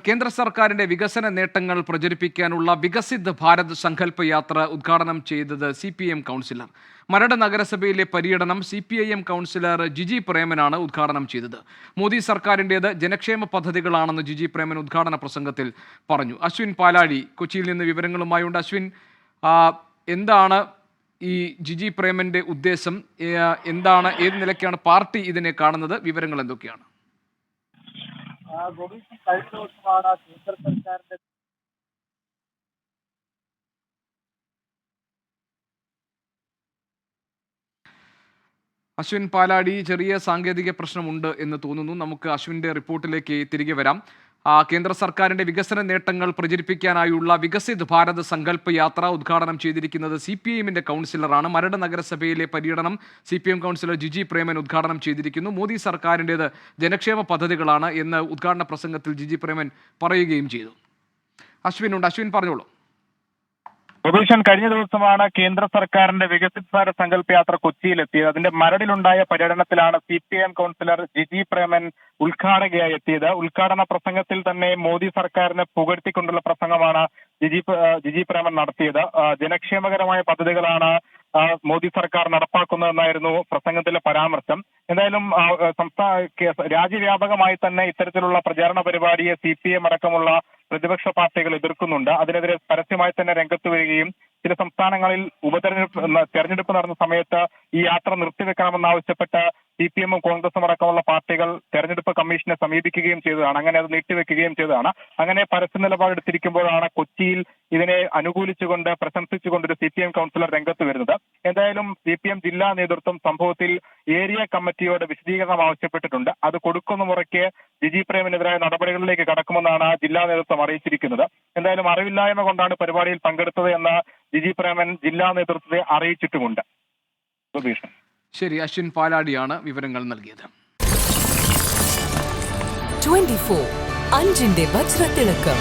കേന്ദ്ര സർക്കാരിന്റെ വികസന നേട്ടങ്ങൾ പ്രചരിപ്പിക്കാനുള്ള വികസിത് ഭാരത് സങ്കല്പ യാത്ര ഉദ്ഘാടനം ചെയ്തത് CPM കൗൺസിലർ. മരട് നഗരസഭയിലെ പര്യടനം CPIM കൗൺസിലർ ജിജി പ്രേമനാണ് ഉദ്ഘാടനം ചെയ്തത്. മോദി സർക്കാരിൻ്റേത് ജനക്ഷേമ പദ്ധതികളാണെന്ന് ജിജി പ്രേമൻ ഉദ്ഘാടന പ്രസംഗത്തിൽ പറഞ്ഞു. അശ്വിൻ പാലാഴി കൊച്ചിയിൽ നിന്ന് വിവരങ്ങളുമായുണ്ട്. അശ്വിൻ, എന്താണ് ഈ ജിജി പ്രേമന്റെ ഉദ്ദേശം? എന്താണ്, ഏത് നിലയ്ക്കാണ് പാർട്ടി ഇതിനെ കാണുന്നത്? വിവരങ്ങൾ എന്തൊക്കെയാണ്? കഴിഞ്ഞ ദിവസമാണ് കേന്ദ്ര സർക്കാരിന്റെ അശ്വിൻ പാലാടി, ചെറിയ സാങ്കേതിക പ്രശ്നമുണ്ട് എന്ന് തോന്നുന്നു. നമുക്ക് അശ്വിൻ്റെ റിപ്പോർട്ടിലേക്ക് തിരികെ വരാം. കേന്ദ്ര സർക്കാരിന്റെ വികസന നേട്ടങ്ങൾ പ്രചരിപ്പിക്കാനായുള്ള വികസിത് ഭാരത് സങ്കല്പ യാത്ര ഉദ്ഘാടനം ചെയ്തിരിക്കുന്നത് CPIMന്റെ കൗൺസിലറാണ്. മരട് നഗരസഭയിലെ പര്യടനം CPM കൗൺസിലർ ജിജി പ്രേമൻ ഉദ്ഘാടനം ചെയ്തിരിക്കുന്നു. മോദി സർക്കാരിൻ്റേത് ജനക്ഷേമ പദ്ധതികളാണ് എന്ന് ഉദ്ഘാടന പ്രസംഗത്തിൽ ജിജി പ്രേമൻ പറയുകയും ചെയ്തു. അശ്വിൻ പറഞ്ഞോളൂ. പ്രതീക്ഷൻ, കഴിഞ്ഞ ദിവസമാണ് കേന്ദ്ര സർക്കാരിന്റെ വികസിത് ഭാരത് സങ്കല്പ യാത്ര കൊച്ചിയിലെത്തിയത്. അതിന്റെ മരടിലുണ്ടായ പര്യടനത്തിലാണ് CPM കൗൺസിലർ ജിജി പ്രേമൻ ഉദ്ഘാടകയായി എത്തിയത്. ഉദ്ഘാടന പ്രസംഗത്തിൽ തന്നെ മോദി സർക്കാരിനെ പുകഴ്ത്തിക്കൊണ്ടുള്ള പ്രസംഗമാണ് ജിജി പ്രേമൻ നടത്തിയത്. ജനക്ഷേമകരമായ പദ്ധതികളാണ് മോദി സർക്കാർ നടപ്പാക്കുന്നതെന്നായിരുന്നു പ്രസംഗത്തിലെ പരാമർശം. എന്തായാലും രാജ്യവ്യാപകമായി തന്നെ ഇത്തരത്തിലുള്ള പ്രചാരണ പരിപാടിയെ CPM അടക്കമുള്ള പ്രതിപക്ഷ പാർട്ടികൾ എതിർക്കുന്നുണ്ട്. അതിനെതിരെ പരസ്യമായി തന്നെ രംഗത്ത് വരികയും ചില സംസ്ഥാനങ്ങളിൽ തെരഞ്ഞെടുപ്പ് നടന്ന സമയത്ത് ഈ യാത്ര നിർത്തിവെക്കണമെന്നാവശ്യപ്പെട്ട് CPM-ഉം കോൺഗ്രസും അടക്കമുള്ള പാർട്ടികൾ തെരഞ്ഞെടുപ്പ് കമ്മീഷനെ സമീപിക്കുകയും ചെയ്തതാണ്. അങ്ങനെ അത് നീട്ടിവെക്കുകയും ചെയ്തതാണ്. അങ്ങനെ പരസ്യ നിലപാടെടുത്തിരിക്കുമ്പോഴാണ് കൊച്ചിയിൽ ഇതിനെ അനുകൂലിച്ചുകൊണ്ട് പ്രശംസിച്ചുകൊണ്ട് ഒരു CPM കൗൺസിലർ രംഗത്ത് വരുന്നത്. എന്തായാലും CPM ജില്ലാ നേതൃത്വം സംഭവത്തിൽ ഏരിയ കമ്മിറ്റിയോട് വിശദീകരണം ആവശ്യപ്പെട്ടിട്ടുണ്ട്. അത് കൊടുക്കുന്ന മുറയ്ക്ക് ജിജി പ്രേമനെതിരായ നടപടികളിലേക്ക് കടക്കുമെന്നാണ് ജില്ലാ നേതൃത്വം അറിയിച്ചിരിക്കുന്നത്. എന്തായാലും അറിവില്ലായ്മ കൊണ്ടാണ് പരിപാടിയിൽ പങ്കെടുത്തത് എന്ന് ജിജി പ്രേമൻ ജില്ലാ നേതൃത്വത്തെ അറിയിച്ചിട്ടുമുണ്ട്. ശരി, അശ്വിൻ പാലാടിയാണ് വിവരങ്ങൾ നൽകിയത്. 24 അഞ്ചിന്റെ വജ്രത്തിളക്കം.